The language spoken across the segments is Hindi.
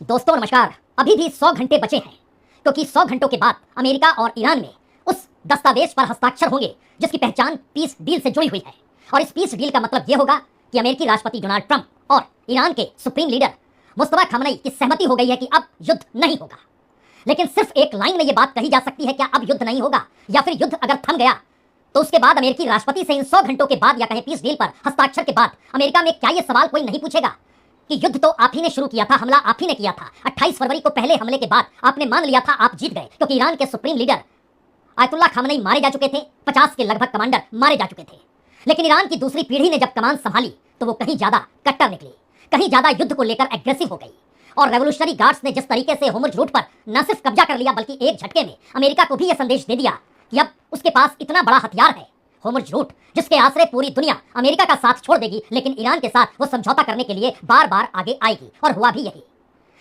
दोस्तों नमस्कार। अभी भी 100 घंटे बचे हैं क्योंकि 100 घंटों के बाद अमेरिका और ईरान में उस दस्तावेज पर हस्ताक्षर होंगे जिसकी पहचान पीस डील से जुड़ी हुई है। और इस पीस डील का मतलब यह होगा कि अमेरिकी राष्ट्रपति डोनाल्ड ट्रंप और ईरान के सुप्रीम लीडर मुस्तफा खamenei की सहमति हो गई है कि अब युद्ध नहीं होगा। लेकिन सिर्फ एक लाइन में यह बात कही जा सकती है, क्या अब युद्ध नहीं होगा, या फिर युद्ध अगर थम गया तो उसके बाद अमेरिकी राष्ट्रपति से इन 100 घंटों के बाद या कहें पीस डील पर हस्ताक्षर के बाद अमेरिका में क्या यह सवाल कोई नहीं पूछेगा कि युद्ध तो आप ही ने शुरू किया था, हमला आप ही ने किया था। 28 फरवरी को पहले हमले के बाद आपने मान लिया था आप जीत गए, क्योंकि ईरान के सुप्रीम लीडर आयतुल्लाह खamenei मारे जा चुके थे, 50 के लगभग कमांडर मारे जा चुके थे। लेकिन ईरान की दूसरी पीढ़ी ने जब कमान संभाली तो वो कहीं ज्यादा कट्टर निकली, कहीं ज्यादा युद्ध को लेकर एग्रेसिव हो गई। और रेवोल्यूशनरी गार्ड्स ने जिस तरीके से होर्मुज़ रूट पर न सिर्फ कब्जा कर लिया बल्कि एक झटके में अमेरिका को भी यह संदेश दे दिया कि अब उसके पास इतना बड़ा हथियार है, होर्मुज़ रूट, जिसके आसरे पूरी दुनिया अमेरिका का साथ छोड़ देगी, लेकिन ईरान के साथ वो समझौता करने के लिए बार बार आगे आएगी। और हुआ भी यही।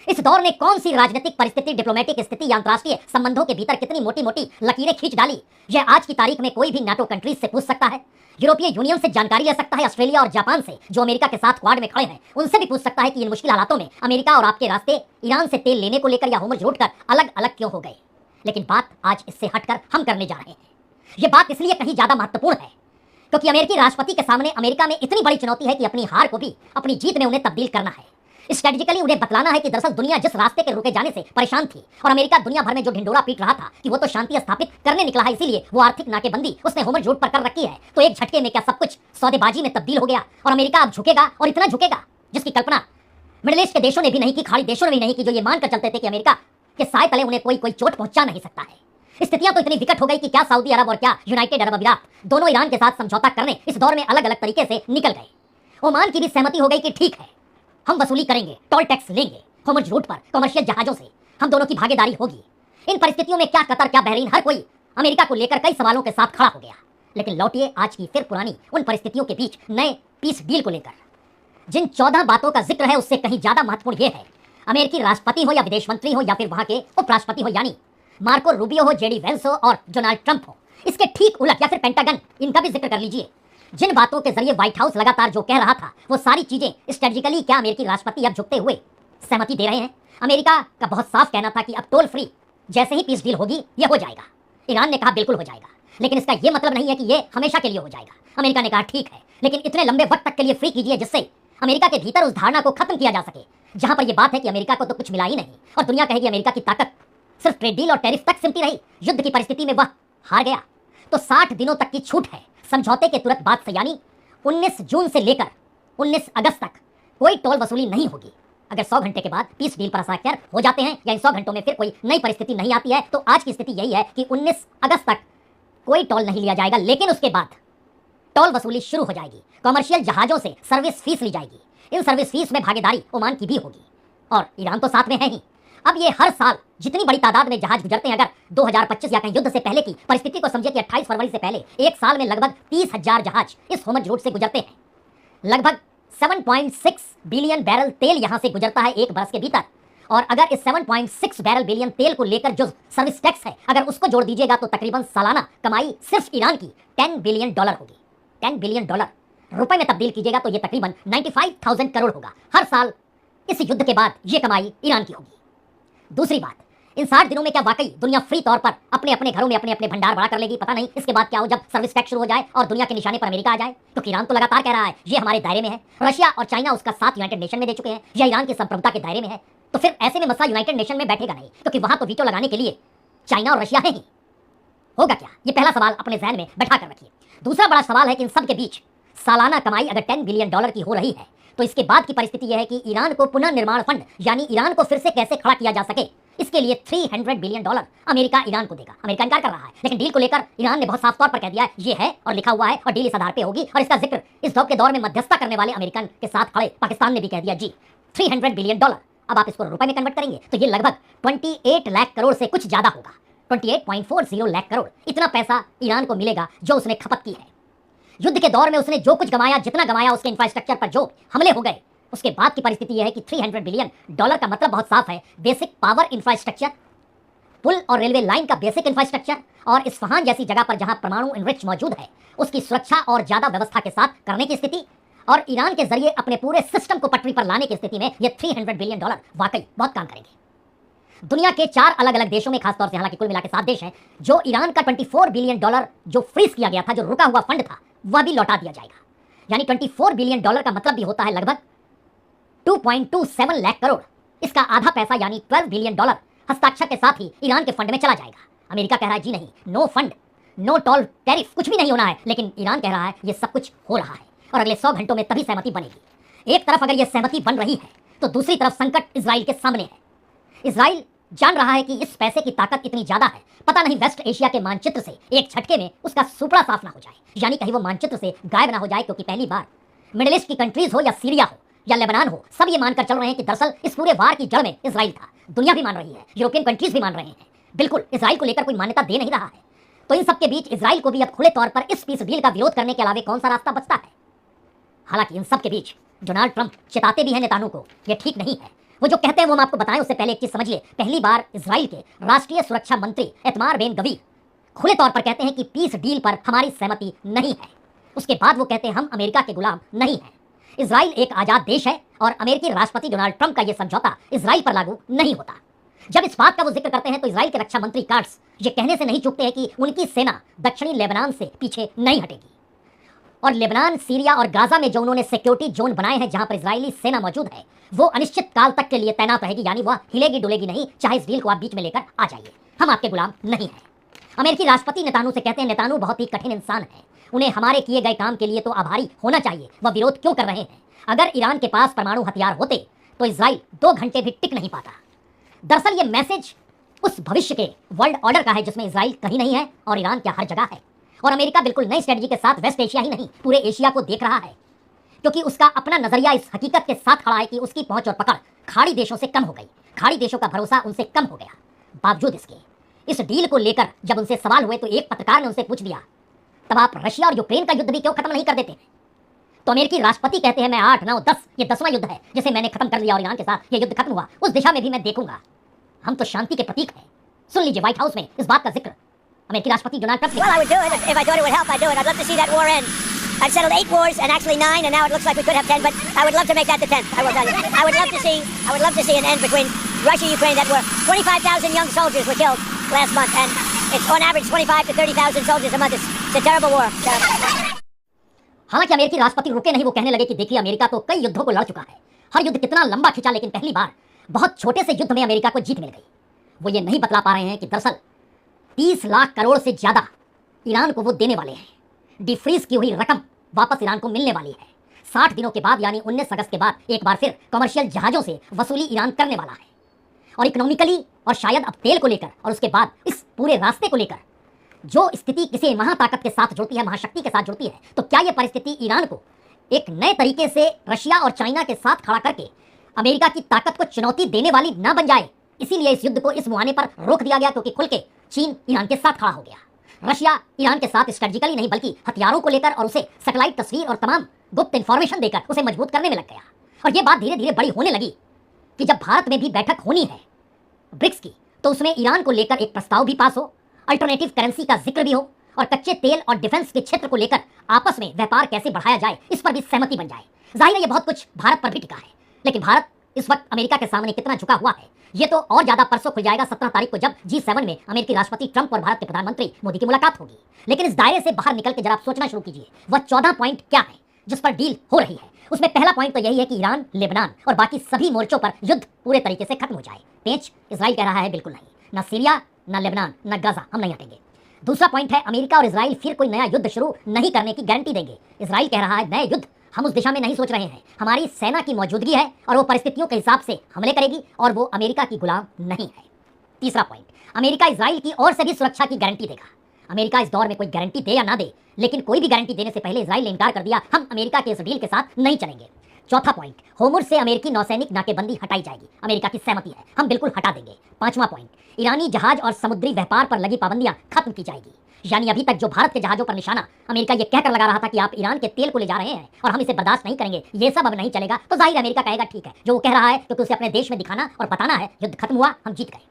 इस दौर ने कौन सी राजनीतिक परिस्थिति, डिप्लोमेटिक स्थिति या अंतर्राष्ट्रीय संबंधों के भीतर कितनी मोटी मोटी लकीरें खींच डाली, यह आज की तारीख में कोई भी नाटो कंट्रीज से पूछ सकता है, यूरोपीय यूनियन से जानकारी ले सकता है, ऑस्ट्रेलिया और जापान से जो अमेरिका के साथ क्वाड में खड़े हैं उनसे भी पूछ सकता है कि इन मुश्किल हालातों में अमेरिका और आपके रास्ते ईरान से तेल लेने को लेकर या होर्मुज़ रूट कर अलग अलग क्यों हो गए। लेकिन बात आज इससे हटकर हम करने जा रहे हैं। यह बात इसलिए कहीं ज्यादा महत्वपूर्ण है क्योंकि अमेरिकी राष्ट्रपति के सामने अमेरिका में इतनी बड़ी चुनौती है कि अपनी हार को भी अपनी जीत में उन्हें तब्दील करना है। स्ट्रेटेजिकली उन्हें बतलाना है कि दरअसल दुनिया जिस रास्ते के रुके जाने से परेशान थी और अमेरिका दुनिया भर में जो ढिंडोरा पीट रहा था कि वो तो शांति स्थापित करने निकला है, इसीलिए वो आर्थिक नाकेबंदी उसने होर्मुज़ रूट पर कर रखी है, तो एक झटके में क्या सब कुछ सौदेबाजी में तब्दील हो गया और अमेरिका अब झुकेगा, और इतना झुकेगा जिसकी कल्पना मिडिल ईस्ट के देशों ने भी नहीं की, खाड़ी देशों ने भी नहीं की, जो ये मानकर चलते थे कि अमेरिका के साए तले उन्हें कोई चोट पहुंचा नहीं सकता है। स्थितियां तो इतनी विकट हो गई कि क्या सऊदी अरब और क्या यूनाइटेड अरब अमीरात दोनों ईरान के साथ समझौता करने इस दौर में अलग अलग तरीके से निकल गए। ओमान की भी सहमति हो गई कि ठीक है, हम वसूली करेंगे, टोल टैक्स लेंगे होर्मुज़ रूट पर कमर्शियल जहाजों से, हम दोनों की भागीदारी होगी। इन परिस्थितियों में क्या कतर, क्या बहरीन, हर कोई अमेरिका को लेकर कई सवालों के साथ खड़ा हो गया। लेकिन लौटिए आज की फिर पुरानी उन परिस्थितियों के बीच नए पीस डील को लेकर। जिन 14 बातों का जिक्र है उससे कहीं ज्यादा महत्वपूर्ण यह है, अमेरिकी राष्ट्रपति हो या विदेश मंत्री हो या फिर वहां के उपराष्ट्रपति हो, यानी मार्को रूबियो हो, जेडी वेंस हो और डोनाल्ड ट्रंप हो, इसके ठीक उलट या फिर पेंटागन, इनका भी जिक्र कर लीजिए। जिन बातों के जरिए व्हाइट हाउस लगातार जो कह रहा था वो सारी चीजें स्ट्रेटेजिकली क्या अमेरिकी राष्ट्रपति अब झुकते हुए सहमति दे रहे हैं। अमेरिका का बहुत साफ कहना था कि अब टोल फ्री जैसे ही पीस डील होगी यह हो जाएगा। ईरान ने कहा बिल्कुल हो जाएगा, लेकिन इसका यह मतलब नहीं है कि यह हमेशा के लिए हो जाएगा। अमेरिका ने कहा ठीक है, लेकिन इतने लंबे वक्त तक के लिए फ्री कीजिए जिससे अमेरिका के भीतर उस धारणा को खत्म किया जा सके जहां पर यह बात है कि अमेरिका को तो कुछ मिला ही नहीं और दुनिया कहेगी अमेरिका की ताकत सिर्फ ट्रेड डील और टैरिफ तक सिमटी रही, युद्ध की परिस्थिति में वह हार गया। तो 60 दिनों तक की छूट है समझौते के तुरंत बाद से, यानी 19 जून से लेकर 19 अगस्त तक कोई टोल वसूली नहीं होगी। अगर 100 घंटे के बाद पीस डील पर हस्ताक्षर हो जाते हैं या इन 100 घंटों में फिर कोई नई परिस्थिति नहीं आती है तो आज की स्थिति यही है कि 19 अगस्त तक कोई टोल नहीं लिया जाएगा, लेकिन उसके बाद टोल वसूली शुरू हो जाएगी। कमर्शियल जहाजों से सर्विस फीस ली जाएगी। इन सर्विस फीस में भागीदारी ओमान की भी होगी और ईरान तो साथ में है ही। अब ये हर साल जितनी बड़ी तादाद में जहाज गुजरते हैं, अगर 2025 या कहीं युद्ध से पहले की परिस्थिति को समझे कि 28 फरवरी से पहले एक साल में लगभग 30,000 जहाज इस होर्मुज़ रूट से गुजरते हैं। लगभग 7.6 बिलियन बैरल तेल यहां से गुजरता है एक बरस के भीतर। और अगर इस 7.6 बैरल बिलियन तेल को लेकर जो सर्विस टैक्स है अगर उसको जोड़ दीजिएगा तो तकरीबन सालाना कमाई सिर्फ ईरान की $10 बिलियन होगी। $10 बिलियन रुपए में तब्दील कीजिएगा तो ये तकरीबन 95,000 करोड़ होगा हर साल। इस युद्ध के बाद ये कमाई ईरान की होगी। दूसरी बात, इन 60 दिनों में क्या वाकई दुनिया फ्री तौर पर अपने अपने घरों में अपने अपने भंडार बड़ा कर लेगी? पता नहीं इसके बाद क्या हो जब सर्विस टैक्स शुरू हो जाए और दुनिया के निशाने पर अमेरिका आ जाए। क्योंकि ईरान तो लगातार कह रहा है ये हमारे दायरे में है। रशिया और चाइना उसका साथ यूनाइटेड नेशन में दे चुके हैं, यह ईरान की संप्रभुता के दायरे में है। तो फिर ऐसे में मसला यूनाइटेड नेशन में बैठेगा नहीं, क्योंकि वहां तो वीटो लगाने के लिए चाइना और रशिया है ही। होगा क्या? ये पहला सवाल अपने जहन में बैठा कर रखिए। दूसरा बड़ा सवाल है कि इन सब के बीच सालाना कमाई अगर $10 बिलियन की हो रही है तो इसके बाद की परिस्थिति यह है कि ईरान को पुनर्निर्माण फंड, यानी ईरान को फिर से कैसे खड़ा किया जा सके, इसके लिए $300 बिलियन अमेरिका ईरान को देगा। अमेरिका इनकार कर रहा है, लेकिन डील को लेकर ईरान ने बहुत साफ तौर पर कह दिया है ये है और लिखा हुआ है और डील इस आधार पे होगी। और इसका जिक्र इस के दौर में मध्यस्थता करने वाले अमेरिकन के साथ खड़े पाकिस्तान ने भी कह दिया जी। $300 बिलियन, अब आप इसको रुपए में कन्वर्ट करेंगे तो ये लगभग 28 लाख करोड़ से कुछ ज्यादा होगा। 28.40 लाख करोड़, इतना पैसा ईरान को मिलेगा जो उसने खपत की है। युद्ध के दौर में उसने जो कुछ गंवाया, जितना गंवाया, उसके इंफ्रास्ट्रक्चर पर जो हमले हो गए, उसके बाद की परिस्थिति यह है कि $300 बिलियन का मतलब बहुत साफ है, बेसिक पावर इंफ्रास्ट्रक्चर, पुल और रेलवे लाइन का बेसिक इंफ्रास्ट्रक्चर, और इस्फहान जैसी जगह पर जहां परमाणु एनरिच मौजूद है उसकी सुरक्षा और ज्यादा व्यवस्था के साथ करने की स्थिति, और ईरान के जरिए अपने पूरे सिस्टम को पटरी पर लाने की स्थिति में ये $300 बिलियन वाकई बहुत काम करेंगे। दुनिया के 4 अलग अलग देशों में, खासतौर से हालांकि कुल मिलाकर 7 देश हैं, जो ईरान का $24 बिलियन जो फ्रीज किया गया था, जो रुका हुआ फंड था, वह भी लौटा दिया जाएगा। यानी $24 बिलियन का मतलब भी होता है लगभग 2.27 लाख करोड़। इसका आधा पैसा यानी $12 बिलियन हस्ताक्षर के साथ ही ईरान के फंड में चला जाएगा। अमेरिका कह रहा है जी नहीं, no fund, no toll tariff, कुछ भी नहीं होना है, लेकिन ईरान कह रहा है ये सब कुछ हो रहा है और अगले 100 घंटों में तभी सहमति बनेगी। एक तरफ अगर यह सहमति बन रही है तो दूसरी तरफ संकट इजराइल के सामने है। इजराइल जान रहा है कि इस पैसे की ताकत इतनी ज्यादा है, पता नहीं वेस्ट एशिया के मानचित्र से एक झटके में उसका सुपड़ा साफ ना हो जाए, यानी कहीं वो मानचित्र से गायब ना हो जाए, क्योंकि पहली बार मिडिल ईस्ट की कंट्रीज हो या सीरिया हो या लेबनान हो, सब ये मानकर चल रहे हैं कि दरअसल इस पूरे वार की जड़ में इजराइल था। दुनिया भी मान रही है, यूरोपियन कंट्रीज भी मान रहे हैं, बिल्कुल इजराइल को लेकर कोई मान्यता दे नहीं रहा है। तो इन सबके बीच इजराइल को भी अब खुले तौर पर इस पीस डील का विरोध करने के अलावा कौन सा रास्ता बचता है। हालांकि इन सबके बीच डोनाल्ड ट्रंप चेताते भी हैं नेतान्याहू को, यह ठीक नहीं है। वो जो कहते हैं वो हम आपको बताएं उससे पहले एक चीज समझिए। पहली बार इजराइल के राष्ट्रीय सुरक्षा मंत्री इतमार बेन गवीर खुले तौर पर कहते हैं कि पीस डील पर हमारी सहमति नहीं है। उसके बाद वो कहते हैं हम अमेरिका के गुलाम नहीं हैं। इजराइल एक आजाद देश है और अमेरिकी राष्ट्रपति डोनाल्ड ट्रंप का यह समझौता इजराइल पर लागू नहीं होता। जब इस बात का वो जिक्र करते हैं तो इजराइल के रक्षा मंत्री कार्ड्स ये कहने से नहीं चूकते हैं कि उनकी सेना दक्षिणी लेबनान से पीछे नहीं हटेगी और लेबनान, सीरिया और गाजा में जो उन्होंने सिक्योरिटी जोन बनाए हैं जहां पर इजरायली सेना मौजूद है, वो अनिश्चित काल तक के लिए तैनात रहेगी, यानी वह हिलेगी डुलेगी नहीं, चाहे इस डील को आप बीच में लेकर आ जाइए, हम आपके गुलाम नहीं हैं। अमेरिकी राष्ट्रपति नेतान्याहू से कहते हैं नेतान्याहू बहुत ही कठिन इंसान है, उन्हें हमारे किए गए काम के लिए तो आभारी होना चाहिए, वह विरोध क्यों कर रहे हैं। अगर ईरान के पास परमाणु हथियार होते तो इजराइल 2 घंटे भी टिक नहीं पाता। दरअसल ये मैसेज उस भविष्य के वर्ल्ड ऑर्डर का है जिसमें इजराइल कहीं नहीं है और ईरान क्या हर जगह है। और अमेरिका बिल्कुल नई स्ट्रेटजी के साथ वेस्ट एशिया ही नहीं पूरे एशिया को देख रहा है, क्योंकि उसका अपना नजरिया इस हकीकत के साथ खड़ा है कि उसकी पहुंच और पकड़ खाड़ी देशों से कम हो गई, खाड़ी देशों का भरोसा उनसे कम हो गया। बावजूद इसके इस डील को लेकर जब उनसे सवाल हुए तो एक पत्रकार ने उनसे पूछ दिया तब आप रशिया और यूक्रेन का युद्ध भी क्यों खत्म नहीं कर देते हैं। तो अमेरिकी राष्ट्रपति कहते हैं मैं 8, 9, 10 ये 10वां युद्ध है जिसे मैंने खत्म कर लिया और ईरान के साथ ये युद्ध खत्म हुआ, उस दिशा में भी मैं देखूंगा। हम तो शांति के प्रतीक हैं। सुन लीजिए व्हाइट हाउस में इस बात का जिक्र अमेरिकी राष्ट्रपति डोनाल्ड ट्रंप ने। Well, I would do it if I thought it would help. I'd do it. I'd love to see that war end. I've settled 8 wars and actually 9, and now it looks like we could have 10. But I would love to make that the 10th. I will tell you. I would love to see an end between Russia and Ukraine. That war. 25,000 young soldiers were killed last month, and it's on average 25 to 30,000 soldiers a month. It's a terrible war. हालांकि अमेरिकी राष्ट्रपति रुके नहीं, वो कहने लगे कि देखिए अमेरिका तो कई युद्धों को लड़ चुका है, हर युद्ध कितना लंबा खिंचा, लेकिन पहली बार बहुत छोटे से युद्ध में अमेरिका को जीत मिल गई। वो ये नहीं बतला पा रहे हैं कि दरअसल 30 लाख करोड़ से ज्यादा ईरान को वो देने वाले हैं। डिफ्रीज की हुई रकम वापस ईरान को मिलने वाली है। 60 दिनों के बाद यानी 19 अगस्त के बाद एक बार फिर कमर्शियल जहाजों से वसूली ईरान करने वाला है और इकोनॉमिकली और शायद अब तेल को लेकर और उसके बाद इस पूरे रास्ते को लेकर जो स्थिति किसी महाताकत के साथ जुड़ती है, महाशक्ति के साथ जुड़ती है, तो क्या यह परिस्थिति ईरान को एक नए तरीके से रशिया और चाइना के साथ खड़ा करके अमेरिका की ताकत को चुनौती देने वाली ना बन जाए। इसीलिए इस युद्ध को इस मुहाने पर रोक दिया गया, क्योंकि खुल के चीन ईरान के साथ खड़ा हो गया। रशिया ईरान के साथ स्ट्रेटजिकली नहीं बल्कि हथियारों को लेकर और उसे सैटेलाइट तस्वीर और तमाम गुप्त इंफॉर्मेशन देकर उसे मजबूत करने में लग गया। और ये बात धीरे धीरे बड़ी होने लगी कि जब भारत में भी बैठक होनी है ब्रिक्स की, तो उसमें ईरान को लेकर एक प्रस्ताव भी पास हो, अल्टरनेटिव करेंसी का जिक्र भी हो और कच्चे तेल और डिफेंस के क्षेत्र को लेकर आपस में व्यापार कैसे बढ़ाया जाए इस पर भी सहमति बन जाए। जाहिर है ये बहुत कुछ भारत पर भी टिका है, लेकिन भारत इस वक्त अमेरिका के सामने कितना झुका हुआ है ये तो और ज्यादा परसों खुल जाएगा 17 तारीख को, जब G7 में अमेरिकी राष्ट्रपति ट्रंप और भारत के प्रधानमंत्री मोदी की मुलाकात होगी। लेकिन इस दायरे से बाहर निकल के जरा आप सोचना शुरू कीजिए, वह 14 पॉइंट क्या है जिस पर डील हो रही है। उसमें पहला पॉइंट तो यही है कि ईरान, लेबनान और बाकी सभी मोर्चों पर युद्ध पूरे तरीके से खत्म हो जाए। पेंच इजराइल कह रहा है बिल्कुल नहीं, ना सीरिया, ना लेबनान, ना गाजा, हम नहीं हटेंगे। दूसरा पॉइंट है अमेरिका और इजराइल फिर कोई नया युद्ध शुरू नहीं करने की गारंटी देंगे। इजराइल कह रहा है नए युद्ध हम उस दिशा में नहीं सोच रहे हैं, हमारी सेना की मौजूदगी है और वो परिस्थितियों के हिसाब से हमले करेगी और वो अमेरिका की गुलाम नहीं है। तीसरा पॉइंट, अमेरिका इजराइल की और से भी सुरक्षा की गारंटी देगा। अमेरिका इस दौर में कोई गारंटी दे या ना दे, लेकिन कोई भी गारंटी देने से पहले इजराइल ने इनकार कर दिया, हम अमेरिका के इस डील के साथ नहीं चलेंगे। चौथा पॉइंट, होर्मुज़ से अमेरिकी नौसैनिक नाकेबंदी हटाई जाएगी, अमेरिका की सहमति है, हम बिल्कुल हटा देंगे। पांचवा पॉइंट, ईरानी जहाज और समुद्री व्यापार पर लगी पाबंदियां खत्म की जाएगी। यानी अभी तक जो भारत के जहाजों पर निशाना अमेरिका ये कहकर लगा रहा था कि आप ईरान के तेल को ले जा रहे हैं और हम इसे बर्दाश्त नहीं करेंगे, ये सब अब नहीं चलेगा, तो जाहिर अमेरिका कहेगा ठीक है, जो वो कह रहा है क्योंकि उसे अपने देश में दिखाना और बताना है युद्ध खत्म हुआ, हम जीत गए।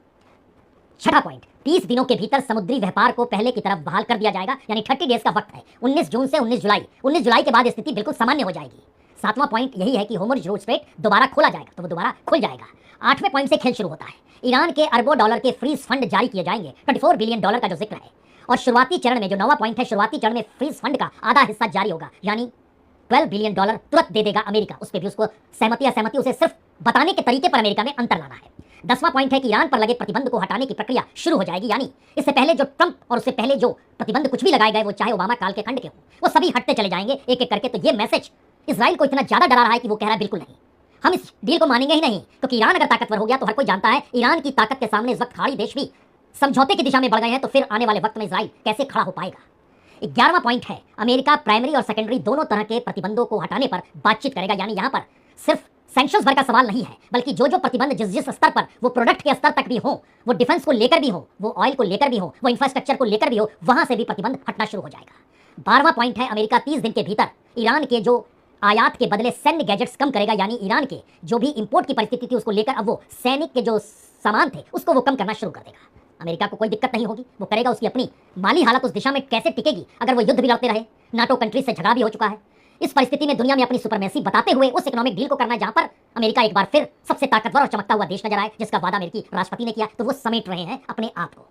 छठा पॉइंट, 30 दिनों के भीतर समुद्री व्यापार को पहले की तरफ बहाल कर दिया जाएगा, यानी 30 डेज का वक्त है, 19 जून से 19 जुलाई। 19 जुलाई के बाद स्थिति बिल्कुल सामान्य हो जाएगी। 7वां पॉइंट यही है कि होर्मुज़ स्ट्रेट दोबारा खोला जाएगा, तो वो दोबारा खुल जाएगा। 8वें पॉइंट से खेल शुरू होता है। ईरान के अरबों डॉलर के फ्रीज फंड जारी किए जाएंगे, 24 बिलियन डॉलर का जो जिक्र है। और शुरुआती चरण में जो 9वां पॉइंट है, शुरुआती चरण में फ्रीज फंड का आधा हिस्सा जारी होगा, यानी 12 बिलियन डॉलर तुरंत दे देगा अमेरिका। उस पर भी उसको सहमति उसे सिर्फ बताने के तरीके पर अमेरिका में अंतर लाना है। 10वां पॉइंट है कि ईरान पर लगे प्रतिबंध को हटाने की प्रक्रिया शुरू हो जाएगी, यानी इससे पहले जो ट्रंप और उससे पहले जो प्रतिबंध कुछ भी लगाए गए, वो चाहे ओबामा काल के खंड के हों, वो सभी हटते चले जाएंगे एक एक करके। तो ये मैसेज इजराइल को इतना ज्यादा डरा रहा है कि वो कह रहा है बिल्कुल नहीं, हम इस डील को मानेंगे ही नहीं, क्योंकि ईरान अगर ताकतवर हो गया तो हर कोई जानता है ईरान की ताकत के सामने इस वक्त खाड़ी देश भी समझौते की दिशा में बढ़ गए हैं, तो फिर आने वाले वक्त में इजराइल कैसे खड़ा हो पाएगा। 11वां पॉइंट है, अमेरिका प्राइमरी और सेकेंडरी दोनों तरह के प्रतिबंधों को हटाने पर बातचीत करेगा, यानी यहां पर सिर्फ सैंक्शंस भर का सवाल नहीं है, बल्कि जो जो प्रतिबंध जिस स्तर पर, वो प्रोडक्ट के स्तर तक भी हो, वो डिफेंस को लेकर भी हो, वो ऑयल को लेकर भी हो, वो इंफ्रास्ट्रक्चर को लेकर भी हो, वहां से भी प्रतिबंध हटना शुरू हो जाएगा। 12वां पॉइंट है, अमेरिका 30 दिन के भीतर ईरान के जो आयात के बदले सैन्य गैजेट्स कम करेगा, यानी ईरान के जो भी इंपोर्ट की परिस्थिति थी उसको लेकर अब वो सैनिक के जो सामान थे उसको वो कम करना शुरू कर देगा। अमेरिका को कोई दिक्कत नहीं होगी, वो करेगा। उसकी अपनी माली हालत उस दिशा में कैसे टिकेगी अगर वो युद्ध भी लड़ते रहे, नाटो कंट्रीज से झगड़ा भी हो चुका है। इस परिस्थिति में दुनिया में अपनी सुपरमेसी बताते हुए उस इकोनॉमिक डील को करना है जहां पर अमेरिका एक बार फिर सबसे ताकतवर और चमकता हुआ देश नजर आए, जिसका वादा अमेरिकी राष्ट्रपति ने किया, तो वो समेट रहे हैं अपने आप को।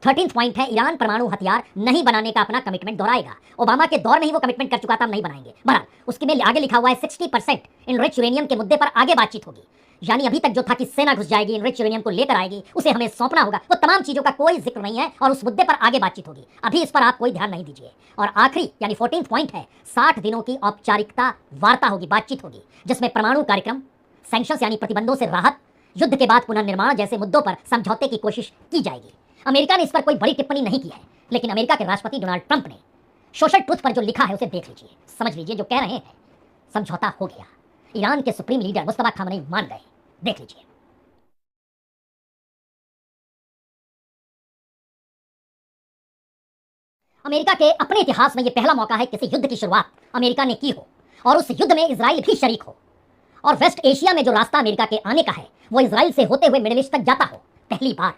13वां पॉइंट है, ईरान परमाणु हथियार नहीं बनाने का अपना कमिटमेंट दोहराएगा। ओबामा के दौर में ही वो कमिटमेंट कर चुका था, हम नहीं बनाएंगे। बहरहाल उसके में आगे लिखा हुआ है 60% इनरिच यूरेनियम के मुद्दे पर आगे बातचीत होगी, यानी अभी तक जो था कि सेना घुस जाएगी, इनरिच यूरेनियम को लेकर आएगी, उसे हमें सौंपना होगा, वो तमाम चीजों का कोई जिक्र नहीं है और उस मुद्दे पर आगे बातचीत होगी। अभी इस पर आप कोई ध्यान नहीं दीजिए। और आखिरी यानी 14वां पॉइंट है, 60 दिनों की औपचारिकता वार्ता होगी, बातचीत होगी, जिसमें परमाणु कार्यक्रम, सैंक्शंस यानी प्रतिबंधों से राहत, युद्ध के बाद पुनर्निर्माण जैसे मुद्दों पर समझौते की कोशिश की जाएगी। अमेरिका ने इस पर कोई बड़ी टिप्पणी नहीं की है, लेकिन अमेरिका के राष्ट्रपति डोनाल्ड ट्रंप ने सोशल ट्रुथ पर जो लिखा है उसे देख लीजिए, समझ लीजिए। जो कह रहे हैं समझौता हो गया, ईरान के सुप्रीम लीडर मुस्तफा खामनेई मान गए, देख लीजिए। अमेरिका के अपने इतिहास में यह पहला मौका है किसी युद्ध की शुरुआत अमेरिका ने की हो और उस युद्ध में इजराइल भी शरीक हो, और वेस्ट एशिया में जो रास्ता अमेरिका के आने का है वो इजराइल से होते हुए मिडिल ईस्ट तक जाता हो। पहली बार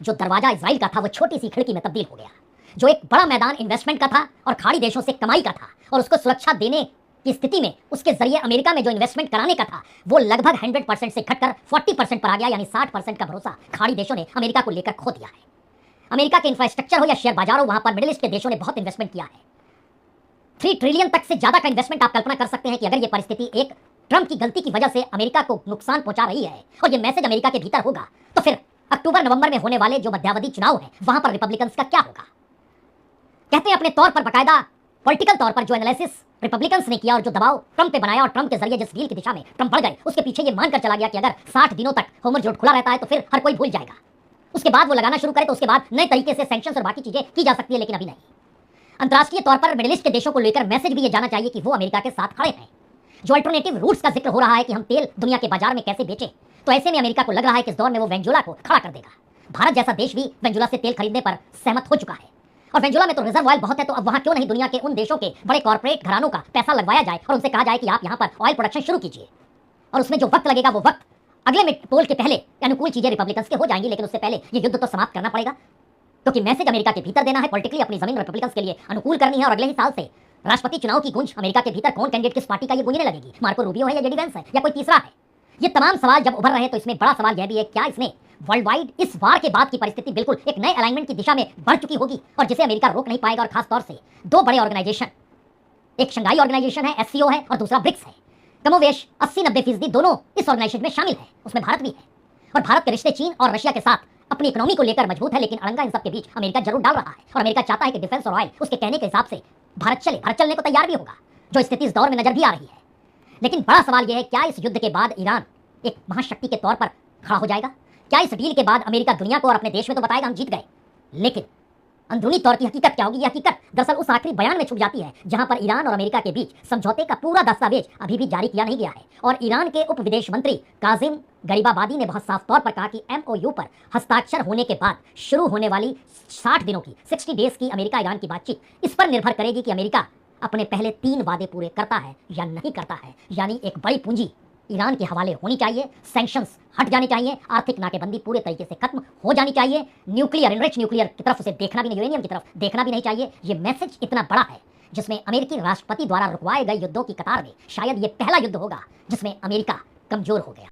जो दरवाजा इजराइल का था वो छोटी सी खिड़की में तब्दील हो गया। जो एक बड़ा मैदान इन्वेस्टमेंट का था और खाड़ी देशों से कमाई का था और उसको सुरक्षा देने की स्थिति में उसके जरिए अमेरिका में जो इन्वेस्टमेंट कराने का था वो लगभग 100% से घटकर 40% पर आ गया, यानी 60% का भरोसा खाड़ी देशों ने अमेरिका को लेकर खो दिया है। अमेरिका के इंफ्रास्ट्रक्चर हो या शेयर बाजार हो, वहां पर मिडिल ईस्ट के देशों ने बहुत इन्वेस्टमेंट किया है। 3 ट्रिलियन तक से ज्यादा का इन्वेस्टमेंट आप कल्पना कर सकते हैं कि अगर ये परिस्थिति एक ट्रंप की गलती की वजह से अमेरिका को नुकसान पहुंचा रही है और ये मैसेज अमेरिका के भीतर होगा, तो फिर अक्टूबर नवंबर में होने वाले जो मध्यावधि चुनाव है वहां पर रिपब्लिकन्स का क्या होगा। कहते हैं अपने तौर पर बाकायदा पॉलिटिकल तौर पर जो एनालिसिस रिपब्लिकन्स ने किया और जो दबाव ट्रंप पे बनाया और ट्रंप के जरिए जिस डील की दिशा में ट्रंप बढ़ गए, उसके पीछे ये मानकर चला गया कि अगर 60 दिनों तक होर्मुज़ रोड खुला रहता है तो फिर हर कोई भूल जाएगा। उसके बाद वो लगाना शुरू करे तो उसके बाद नए तरीके से सैंक्शंस और बाकी चीजें की जा सकती है, लेकिन अभी नहीं। अंतर्राष्ट्रीय तौर पर मिडिल ईस्ट के देशों को लेकर मैसेज भी ये जाना चाहिए कि वो अमेरिका के साथ खड़े हैं। जो अल्टरनेटिव रूट्स का जिक्र हो रहा है कि हम तेल दुनिया के बाजार में कैसे बेचें, तो ऐसे में अमेरिका को लग रहा है कि इस दौर में वो वेनेजुएला को खड़ा कर देगा। भारत जैसा देश भी वेनेजुएला से तेल खरीदने पर सहमत हो चुका है और वेनेजुएला में तो रिजर्व ऑयल बहुत है, तो अब वहां क्यों नहीं दुनिया के उन देशों के बड़े कॉर्पोरेट घरानों का पैसा लगवाया जाए और उनसे कहा जाए कि आप यहां पर ऑयल प्रोडक्शन शुरू कीजिए। और उसमें जो वक्त लगेगा वो वक्त अगले में पोल के पहले अनुकूल चीजें रिपब्लिकन्स के हो जाएंगी, लेकिन उससे पहले ये युद्ध तो समाप्त करना पड़ेगा, क्योंकि मैसेज अमेरिका के भीतर देना है, पॉलिटिकली अपनी जमीन रिपब्लिकन्स के लिए अनुकूल करनी है। और अगले ही साल से राष्ट्रपति चुनाव की गूंज अमेरिका के भीतर कौन कैंडिडेट किस पार्टी का ये गूंजने लगेगी, मार्को रूबियो है या जेडी वेंस है या कोई तीसरा है। ये तमाम सवाल जब उभर रहे हैं तो इसमें बड़ा सवाल यह भी है क्या इसमें वर्ल्ड वाइड इस वार के बाद की परिस्थिति बिल्कुल एक नए अलाइनमेंट की दिशा में बढ़ चुकी होगी और जिसे अमेरिका रोक नहीं पाएगा। और खास तौर से 2 बड़े ऑर्गेनाइजेशन, एक शंघाई ऑर्गेनाइजेशन है SCO है और दूसरा ब्रिक्स है, कमोवेश 80-90% दोनों इस ऑर्गेनाइजेशन में शामिल है, उसमें भारत भी है। और भारत के रिश्ते चीन और रशिया के साथ अपनी इकोनॉमी को लेकर मजबूत है, लेकिन अड़ंगा इन सब के बीच अमेरिका जरूर डाल रहा है और अमेरिका चाहता है कि डिफेंस और ऑयल उसके कहने के हिसाब से भारत चलने को तैयार भी होगा, जो स्थिति इस दौर में नजर भी आ रही है। लेकिन बड़ा सवाल यह है क्या इस युद्ध के बाद ईरान एक महाशक्ति के तौर पर खड़ा हो जाएगा? क्या इस डील के बाद अमेरिका दुनिया को और अपने देश में तो बताएगा हम जीत गए, लेकिन अंदरूनी तौर की हकीकत क्या होगी? यह हकीकत दरअसल उस आखिरी बयान में छुप जाती है जहां पर ईरान और अमेरिका के बीच समझौते का पूरा दस्तावेज अभी भी जारी किया नहीं गया है। और ईरान के उप विदेश मंत्री काजिम गरीबाबादी ने बहुत साफ तौर पर कहा कि MOU पर हस्ताक्षर होने के बाद शुरू होने वाली 60 दिनों की 60 डेज की अमेरिका ईरान की बातचीत इस पर निर्भर करेगी कि अमेरिका अपने पहले 3 वादे पूरे करता है या नहीं करता है। यानी एक बड़ी पूंजी ईरान के हवाले होनी चाहिए, सैंक्शंस हट जाने चाहिए, आर्थिक नाकेबंदी पूरे तरीके से खत्म हो जानी चाहिए, न्यूक्लियर इनरिच न्यूक्लियर की तरफ उसे देखना भी नहीं, यूरेनियम की तरफ देखना भी नहीं चाहिए। ये मैसेज इतना बड़ा है जिसमें अमेरिकी राष्ट्रपति द्वारा रुकवाए गए युद्धों की कतार में शायद ये पहला युद्ध होगा जिसमें अमेरिका कमजोर हो गया।